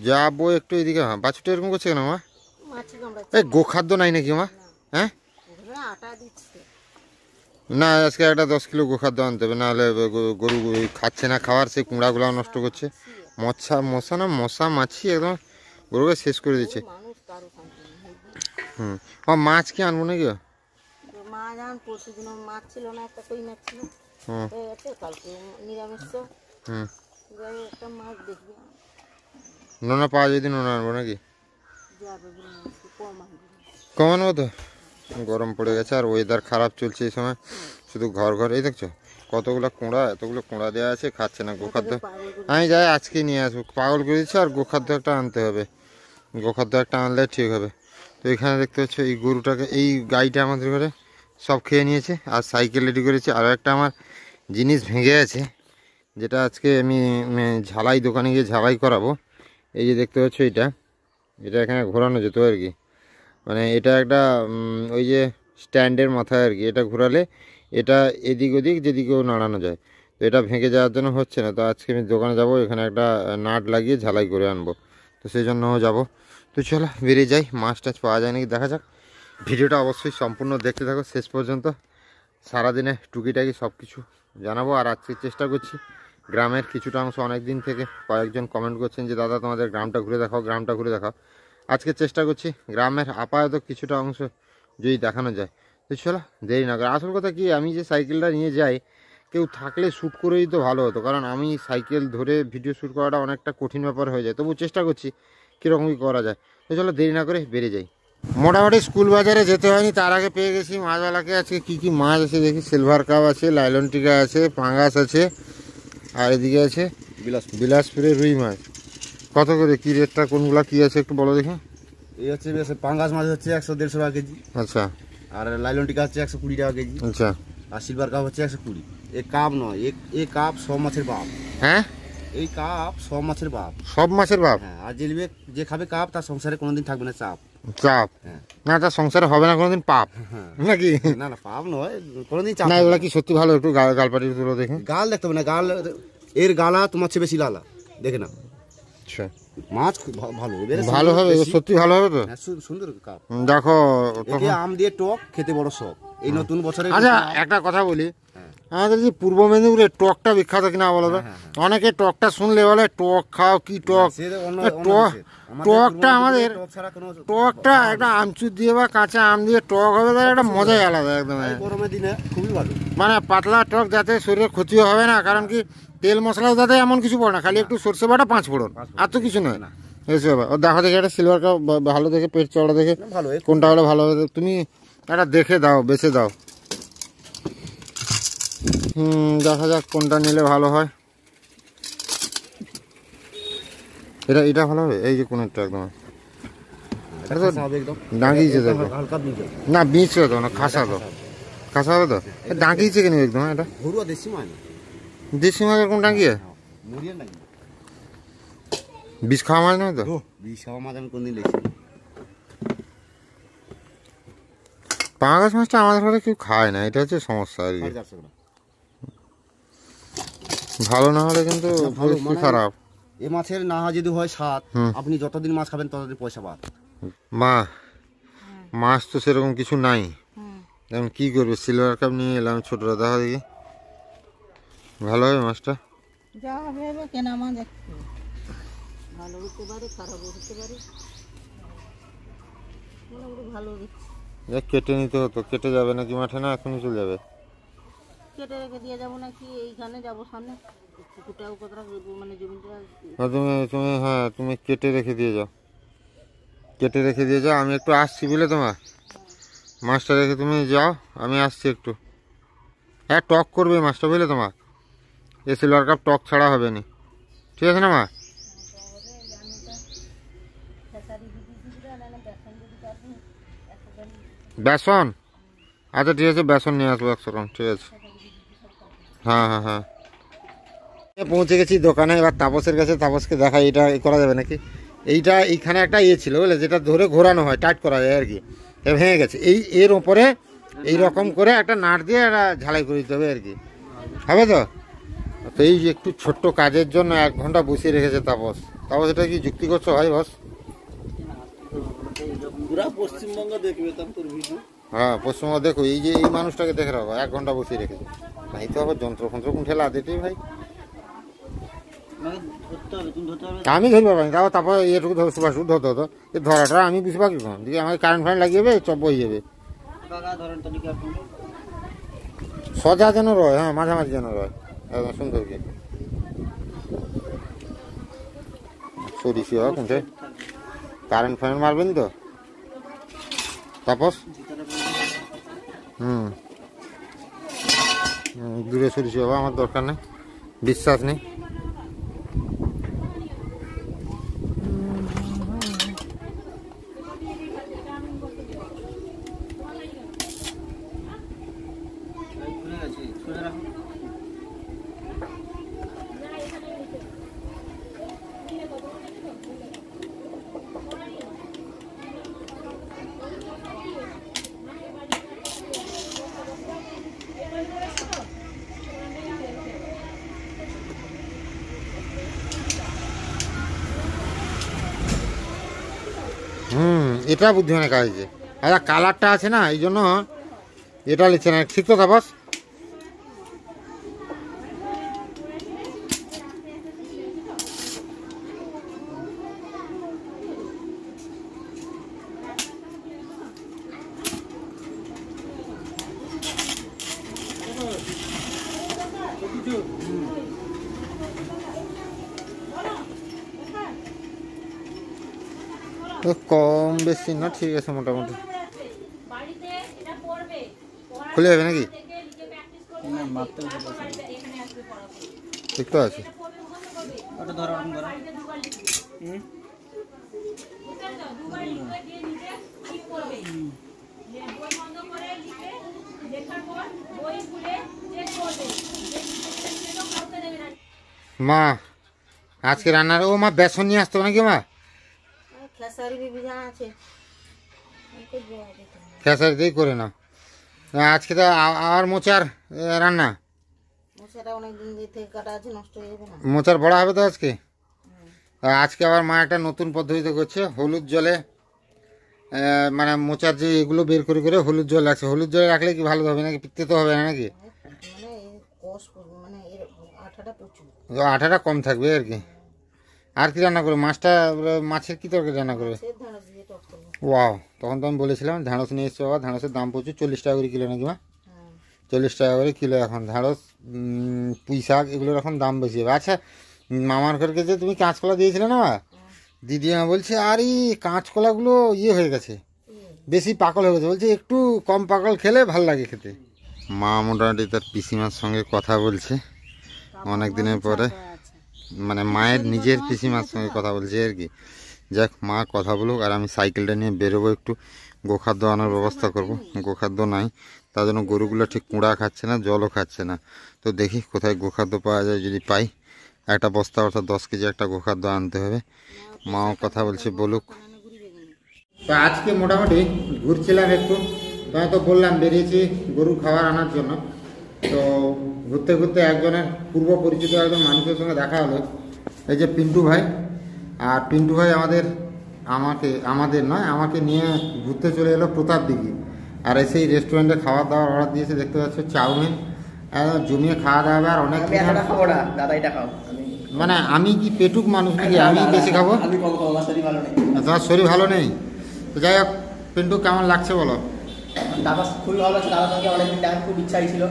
যাবো একটু এদিকে। মা বাছুরটা এরকম করছে কেন মা? এই গোখাদ্য নাই নাকি মা? হ্যাঁ না, আজকে একটা 10 কিলো গোখাদ্য আনতে হবে, নাহলে গরু খাচ্ছে না খাওয়ার, সেই কুমড়াগুলো নষ্ট করছে। মশা মাছি একদম গরুকে শেষ করে দিচ্ছে। মাছ কি আনবো নাকি? নোনা পাওয়া যদি নোনা আনবো নাকি? কম আনবো তো? গরম পড়ে গেছে আর ওয়েদার খারাপ চলছে এই সময়, শুধু ঘর এই দেখছো কতগুলো কুঁড়া, এতগুলো কুঁড়া দেওয়া আছে, খাচ্ছে না গোখাদ্য। আমি যাই আজকে নিয়ে আসবো, পাগল করে দিচ্ছে। আর গোখাদ্য একটা আনতে হবে, গোখাদ্য একটা আনলে ঠিক হবে। তো এখানে দেখতে পাচ্ছ এই গরুটাকে, এই গাইটা আমাদের ঘরে সব খেয়ে নিয়েছে। আর সাইকেল রেডি করেছে। আরও একটা আমার জিনিস ভেঙে আছে, যেটা আজকে আমি ঝালাই দোকানে গিয়ে ঝালাই করাবো। এই যে দেখতে পাচ্ছ এটা এখানে ঘোরানো যেত আর কি, মানে এটা একটা ওই যে স্ট্যান্ডের মাথায় আর কি, এটা ঘোরালে এটা এদিক ওদিক যেদিকেও নাড়ানো যায়। তো এটা ভেঙে যাওয়ার জন্য হচ্ছে না। তো আজকে আমি দোকানে যাব, এখানে একটা নাট লাগিয়ে ঝালাই করে আনবো, তো সেই জন্য যাব। তো চলো বেরিয়ে যাই, মাছ টাছ পাওয়া যায় নাকি দেখা যাক। ভিডিওটা অবশ্যই সম্পূর্ণ দেখতে থাকো শেষ পর্যন্ত, সারাদিনে টুকিটাকি সব কিছু জানাবো। আর আজকে চেষ্টা করছি গ্রামের কিছুটা অংশ, অনেক দিন থেকে কয়েকজন কমেন্ট করছেন যে দাদা তোমাদের গ্রামটা ঘুরে দেখাও, গ্রামটা ঘুরে দেখাও। আজকে চেষ্টা করছি গ্রামের আপাতত কিছুটা অংশ যদি দেখানো যায়। তো চলো দেরি না করে, আসল কথা কি, আমি যে সাইকেলটা নিয়ে যাই কেউ থাকলে শ্যুট করে দিতে ভালো হতো, কারণ আমি সাইকেল ধরে ভিডিও শ্যুট করাটা অনেকটা কঠিন ব্যাপার হয়ে যায়। তবু চেষ্টা করছি কীরকম কী করা যায়। তো চলো দেরি না করে বেরিয়ে যাই। মোটামুটি স্কুল বাজারে যেতে হয়নি, তার আগে পেয়ে গেছি মাছওয়ালাকে। আজকে কী কী মাছ আছে দেখি, সিলভার কাপ আছে, লাইলন টিকা আছে, পাঙ্গাস আছে, আর এদিকে আছে বিলাসপুরের রুই মাছ। কত করে কী রেটটা, কোনগুলা কী আছে একটু বলো দেখি। এই হচ্ছে পাঙ্গাস মাছ হচ্ছে 100-150 টাকা কেজি। আচ্ছা। আর লাইলন টিকা হচ্ছে 120 টাকা কেজি। আচ্ছা। আর সিলভার কাপ হচ্ছে 120। এই কাপ নয়, এই কাপ সব মাছের বাপ। হ্যাঁ, এই কাপ সব মাছের বাপ। সব মাছের বাপ? হ্যাঁ। আর যে খাবে কাপ তার সংসারে কোনোদিন থাকবে না চাপ। হ্যাঁ। না, তার সংসারে হবে না কোনোদিন পাপ নাকি? না না, পাপ নয়, কোনোদিন চাপ না। এগুলা কি সত্যি ভালো? একটু গালপাটি তুলো দেখে। গাল দেখতে হবে না, গাল এর গালা তোমার চেয়ে বেশি লালা, দেখে না। আচ্ছা, মাছ খুব ভালো, ভালো হবে সত্যি, ভালো হবে তো। সুন্দর কাপ দেখো, আম দিয়ে টক খেতে বড় শখ এই নতুন বছরে। আচ্ছা, একটা কথা বলি, আমাদের যে পূর্ব মেদিনীপুরের টকটা বিখ্যাত কিনা বলো তো? অনেকে টকটা শুনলে বলে টক খাও, কি টক। টকটা আমাদের, টকটা একটা আমচুর দিয়ে বা কাঁচা আম দিয়ে টক হবে, তার একটা মজাই আলাদা একদম। গরমের দিনে খুবই ভালো, মানে পাতলা টক, যাতে শরীরে ক্ষতিও হবে না। কারণ কি, তেল মশলাও যাতে এমন কিছু পড়ে না, খালি একটু সর্ষে বাটা, 5 ফোড়ন, আর তো কিছু নয়। ও দেখো দেখে একটা সিলভার কাপ ভালো দেখে, পেট চড়া দেখে কোনটা হলে ভালো হবে, তুমি একটা দেখে দাও, বেছে দাও। দেখা যাক কোনটা নিলে ভালো হয়। এটা ভালো হবে, এই যে কোন একটা একদম ডাঙ্গিয়েছে, দেখো না, বীজ তো না, খাসা তো, খাসা হবে তো, ডাঙ্গিয়েছে কেন একদম? এটা দেশি মাছের কোন ডাঙ্গিয়ে? বিষ খাওয়া মাছ নয় তো? বিষ খাওয়া মাছ আমি কোনদিন দেখছি। পাঙ্গাস মাছটা আমাদের ঘরে কেউ খায় না, এটা হচ্ছে সমস্যা আর কি। ভালো না হলে কিন্তু খারাপ। এ মাছের না যদি হয় স্বাদ, আপনি যতদিন মাছ খাবেন ততদিন পয়সা পান। মাছ তো সেরকম কিছু নাই, এখন কি করবে? সিলভার কাপ নিয়ে এলাম ছোটটা, দেখা দেখি ভালো হবে মাছটা। যা হবে কেনা মাছ, ভালো হতে পারে, খারাপ হতে পারে, ভালো কেটে নিতে হতো। কেটে যাবে নাকি মাঠে? না, এখনই চলে যাবে। কেটে রেখে দিয়ে যাবো নাকি? এইখানে যাবো সামনে পুকুরটাও কোথাও, মানে জমিটা তুমি হ্যাঁ, তুমি কেটে রেখে দিয়ে যাও, কেটে রেখে দিয়ে যাও। আমি একটু আসছি বুঝলে, তোমার মাছটা রেখে তুমি যাও, আমি আসছি একটু। হ্যাঁ, টক করবে মাছটা বুঝলে তোমার, এ সিলভার কাপ টক ছাড়া হবে না, ঠিক আছে না মা? বেসন? আচ্ছা ঠিক আছে, বেসন নিয়ে আসবো 100 গ্রাম, ঠিক আছে। হ্যাঁ হ্যাঁ হ্যাঁ, পৌঁছে গেছি দোকানে। এবার তাপসের কাছে, তাপসকে দেখাই এটা করা যাবে নাকি। এইটা এইখানে একটা ছিল বুঝলে, যেটা ধরে ঘোরানো হয়, টাইট করা যায় আর কি, ভেঙে গেছে। এর ওপরে এই রকম করে একটা নাট দিয়ে একটা ঝালাই করে দিতে হবে আর কি, হবে তো? তো এই যে একটু ছোট্ট কাজের জন্য 1 ঘন্টা বসিয়ে রেখেছে তাপস। তাপস এটা কি যুক্তি করছো ভাই বস? পুরা পশ্চিমবঙ্গ দেখবে তোর ভিডিও। হ্যাঁ পশ্চিমবঙ্গ দেখো, এই যে এই মানুষটাকে দেখে রাখো 1 ঘন্টা বসিয়ে রেখেছে। নাই তো আবার যন্ত্র ফন্ত্র কোন ঠেলা দিতেই ভাই। ধরতে হবে, তুমি ধরতে হবে। আমি ধরবো পারি, তারপর এটুকু ধরো সুভাষ ধরতে হতো, এ ধরাটা আমি বুঝতে পারি কখন দিকে আমাকে কারেন্ট ফারেন্ট লাগিয়ে যাবে, চপ হয়ে যাবে। কাকা ধরেন তো দিকে আপনি। সজা যেন রয়, হ্যাঁ মাঝামাঝি যেন রয়, একদম সুন্দর কি সরিষি হয় কোনটা কারেন্ট ফারেন্ট মারবেন তো তাপস। দূরে সরিষি হবে, আমার দরকার নেই, বিশ্বাস নেই। ঘুরে গেছে, সোজা রাখো। এটা বুদ্ধিমানের কাজ হয়েছে। আচ্ছা কালারটা আছে না, এই জন্য এটা লিখছে না, ঠিক তো তাপস? কম বেশি না, ঠিক আছে মোটামুটি খুলে যাবে নাকি? ঠিক তো আছে। ওটা ধরো, ওরকম ধরো। মা আজকে রান্নার, ও মা বেসন নিয়ে আসতো নাকি মা? খেসারি ভিজা আছে, খেসারি দিয়ে করে না আজকে তো আর মোচার রান্না। সেটা অনেকদিন থেকে কাটা আছে, নষ্ট হয়ে যাবে না। মোচার বড়া হবে তো আজকে। আজকে আবার মা একটা নতুন পদ্ধতিতে করছে, হলুদ জলে মানে মোচার যে এগুলো বের করে করে হলুদ জল লাগছে। হলুদ জলে রাখলে কি ভালো হবে নাকি পিত্তে তো হবে না নাকি? মানে কষ মানে এর আঠাটা প্রচুর, আঠাটা কম থাকবে আর কি। আর কি রান্না করবে? মাছটা, মাছের কি তরকারি রান্না করবে? ওয়াও, তখন তো আমি বলেছিলাম ঢ্যাঁড়স নিয়ে এসছো বাবা। ঢ্যাঁড়সের দাম প্রচুর, 40 টাকা করে কিলো নাকি মা? 40 টাকা করে কিলো এখন ঢ্যাঁড়স। পুঁই শাক এগুলোর এখন দাম বেশি হবে। আচ্ছা মামার ঘরকে যে তুমি কাঁচকলা দিয়েছিলে না মা, দিদিমা বলছে আর এই কাঁচকলাগুলো ইয়ে হয়ে গেছে, বেশি পাকল হয়ে গেছে, বলছে একটু কম পাকল খেলে ভাল লাগে খেতে। মা মোটামুটি তার পিসিমার সঙ্গে কথা বলছে অনেক দিনের পরে, মানে মায়ের নিজের পিসিমার সঙ্গে কথা বলছে আর কি। যাক মা কথা বলুক, আর আমি সাইকেলটা নিয়ে বেরোবো, একটু গোখাদ্য আনার ব্যবস্থা করব। গোখাদ্য নাই, তার জন্য গরুগুলো ঠিক কুঁড়া খাচ্ছে না, জলও খাচ্ছে না। তো দেখি কোথায় গোখাদ্য পাওয়া যায়, যদি পাই একটা বস্তা অর্থাৎ 10 কেজি একটা গোখাদ্য আনতে হবে। মাও কথা বলছে বলুক। তো আজকে মোটামুটি ঘুরছিলাম একটু, তোমায় তো বললাম বেরিয়েছি গরু খাবার আনার জন্য। তো ঘুরতে ঘুরতে একজনের পূর্ব পরিচিত একজন মানুষের সঙ্গে দেখা হলো, এই যে পিন্টু ভাই। আর পিন্টু ভাই আমাকে নিয়ে ঘুরতে চলে এলো প্রতাপ দিঘি। আর এসেই রেস্টুরেন্টে খাবার দাবার অর্ডার দিয়েছে, দেখতে পাচ্ছ চাউমিন, জমিয়ে খাওয়া দাওয়া। আর অনেক খাবো না দাদা, এটা খাও। মানে আমি কি পেটুক মানুষ নাকি আমি বেশি খাবো? আমি কম খাবো, আমার শরীর ভালো নেই। তোমার শরীর ভালো নেই? তো যাই হোক পিন্টু কেমন লাগছে বলো? দাদা খুবই ভালো লাগছে, দাদার সঙ্গে অনেকদিন দেখার খুব ইচ্ছাই ছিল।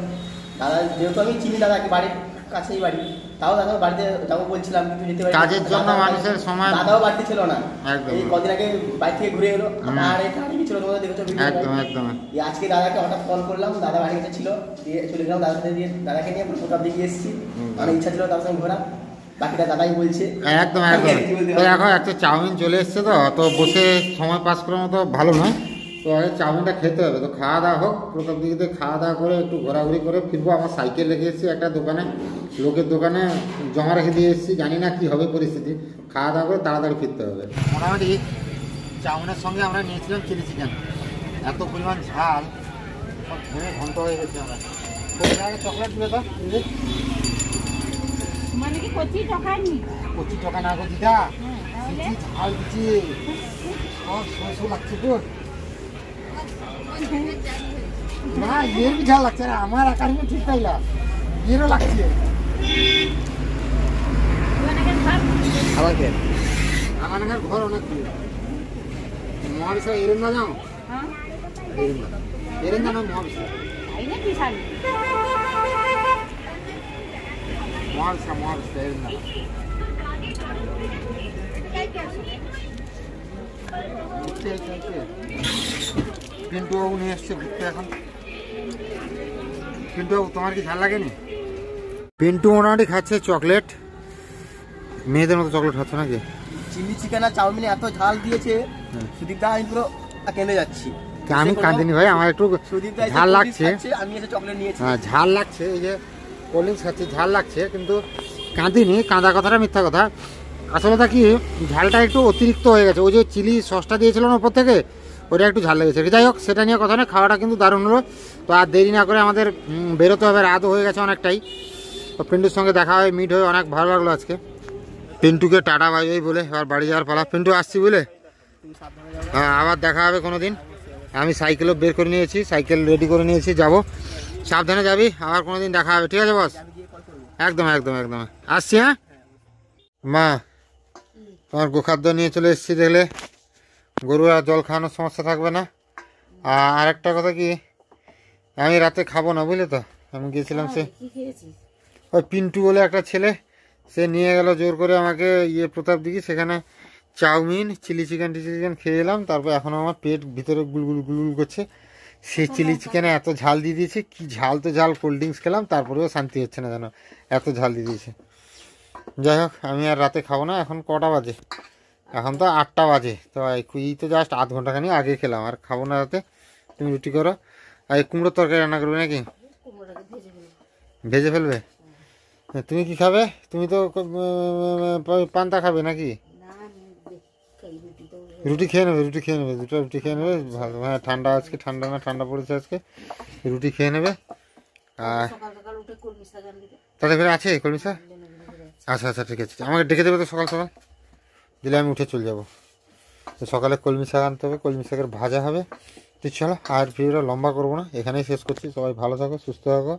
দাদা যেহেতু আমি চিনি দাদাকে, বাড়ির কাছেই বাড়ি, তাও দাদা বাড়িতে যাবো বলছিলাম কিন্তু যেতে পারি, কাজের জন্য মানুষের সময়। দাদাও বাড়িতে ছিল না, একদম। এই কদিন আগে বাড়ি থেকে ঘুরে এলো, আর এটা ছিল তোমাদের দেখেছো ভিডিও। একদম একদম। আজকে দাদাকে হঠাৎ কল করলাম, দাদা বাড়ি কাছে ছিল, দিয়ে চলে গেলাম দাদার সাথে, দিয়ে দাদাকে নিয়ে প্রতাপ দিকে এসেছি। অনেক ইচ্ছা ছিল তার সঙ্গে ঘোরা, বাকিটা দাদাই বলছে। একদম একদম। তো দেখো একটা চাউমিন চলে এসছে, তো বসে সময় পাস করার মতো ভালো নয়। তো আগে চাউমিনটা খেতে হবে। তো খাওয়া দাওয়া হোক, প্রথম দিকে খাওয়া দাওয়া করে একটু ঘোরাঘুরি করে ফিরবো। আমার সাইকেল রেখে এসেছি একটা দোকানে, লোকের দোকানে জমা রেখে দিয়ে এসেছি, জানি না কি হবে পরিস্থিতি। খাওয়া দাওয়া করে তাড়াতাড়ি ফিরতে হবে। মোটামুটি চাউমিনের সঙ্গে আমরা নিয়েছিলাম চিলি চিকেন, এত পরিমাণ ঝাল সব ঘুরে ঘন্ট হয়ে গেছে। আমরা চকলেট দিলে তো মানে কি কচি ঠকায়নি? কচি টাকা না গো দিদা, তাহলে ঝাল দিচ্ছে, সব শোষো লাগছে তো। না এর ঝাল লাগছে না, আমার আকার ঠিক পাইলা, এরও লাগছে। আবার কে আমার এখানে ঘর অনেক দূর। মহাবিশ্ব এরেন না যাও, হ্যাঁ এরেন না মহাবিশ্ব, তাই না কি শাড়ি? মহাবিশ্ব এরেন না। পিন্টু বাবু নিয়ে এসছে ঘুরতে এখন। পিন্টু বাবু তোমার কি ঝাল লাগেনি? পিন্টু মোটামুটি খাচ্ছে চকলেট, মেয়েদের মতো চকলেট খাচ্ছে নাকি? চিলি চিকেন আর চাউমিনে এত ঝাল দিয়েছে, সুদীপ দা আমি পুরো কেঁদে যাচ্ছি। আমি কাঁদিনি ভাই, আমার একটু সুদীপ দা ঝাল লাগছে। আমি এসে চকলেট নিয়েছি। হ্যাঁ ঝাল লাগছে, এই যে কোল্ড ড্রিঙ্কস খাচ্ছি, ঝাল লাগছে, কিন্তু কাঁদিনি। কাঁদা কথাটা মিথ্যা কথা। আসলে তা কি, ঝালটা একটু অতিরিক্ত হয়ে গেছে। ওই যে চিলি সসটা দিয়েছিল না উপর থেকে, ওটা একটু ঝাল লেগেছে। যাই হোক, সেটা নিয়ে কথা নয়, খাওয়াটা কিন্তু দারুণ হলো। তো আর দেরি না করে আমাদের বেরোতে হবে, রাতও হয়ে গেছে অনেকটাই। তো পিন্টুর সঙ্গে দেখা হয়, মিট হয়ে অনেক ভালো লাগলো আজকে। পিন্টুকে টাটা বাই বাই বলে এবার বাড়ি যাওয়ার পালা। পিন্টু আসছি বলে, হ্যাঁ আবার দেখা হবে কোনো দিন। আমি সাইকেলও বের করে নিয়েছি, সাইকেল রেডি করে নিয়েছি, যাব। সাবধানে যাবি, আবার কোনো দিন দেখা হবে, ঠিক আছে বস? একদম একদম একদম আসছি। হ্যাঁ মা, তোমার গোখাদ্য নিয়ে চলে এসেছি, দেখলে গরু আর জল খাওয়ানোর সমস্যা থাকবে না। আর একটা কথা কি, আমি রাতে খাবো না বুঝলে তো। আমি গিয়েছিলাম, সে কি খেয়েছিস? ওই পিন্টু বলে একটা ছেলে, সে নিয়ে গেল জোর করে আমাকে প্রতাপ দিঘি, সেখানে চাউমিন চিলি চিকেন খেয়ে এলাম। তারপর এখন আমার পেট ভিতরে গুলগুল গুলগুল করছে। সেই চিলি চিকেনে এত ঝাল দিয়ে দিয়েছে, কি ঝাল তো ঝাল। কোল্ড ড্রিঙ্কস খেলাম, তারপরেও শান্তি হচ্ছে না যেন, এত ঝাল দিয়ে দিয়েছে। যাই হোক, আমি আর রাতে খাবো না। এখন কটা বাজে? এখন তো 8টা বাজে। তো এই তো জাস্ট আধ ঘন্টাখানি আগে খেলাম, আর খাবো না রাতে। তুমি রুটি করো, আর এই কুমড়োর তরকারি রান্না করবে নাকি? কুমড়োটাকে ভেজে ফেলবো। ভেজে ফেলবে? তুমি কি খাবে? তুমি তো পান্তা খাবে নাকি? না আমি খাই রুটি তো। রুটি খেয়ে নেবে, রুটি খেয়ে নেবে, 2টা রুটি খেয়ে নেবে। ভালো, হ্যাঁ ঠান্ডা আজকে, ঠান্ডা না ঠান্ডা পড়েছে আজকে। রুটি খেয়ে নেবে। আর সকাল সকাল উঠে কলমি শাক আনবি তো। তাদের ঘরে আছে কলমি শাক? আচ্ছা আচ্ছা ঠিক আছে, আমাকে ডেকে দেবে তো সকাল সকাল, দিলে আমি উঠে চলে যাবো। তো সকালে কলমি শাক আনতে হবে, কলমি শাকের ভাজা হবে। তো চলো, আর ভিডিওটা লম্বা করবো না, এখানেই শেষ করছি। সবাই ভালো থাকো, সুস্থ থাকো।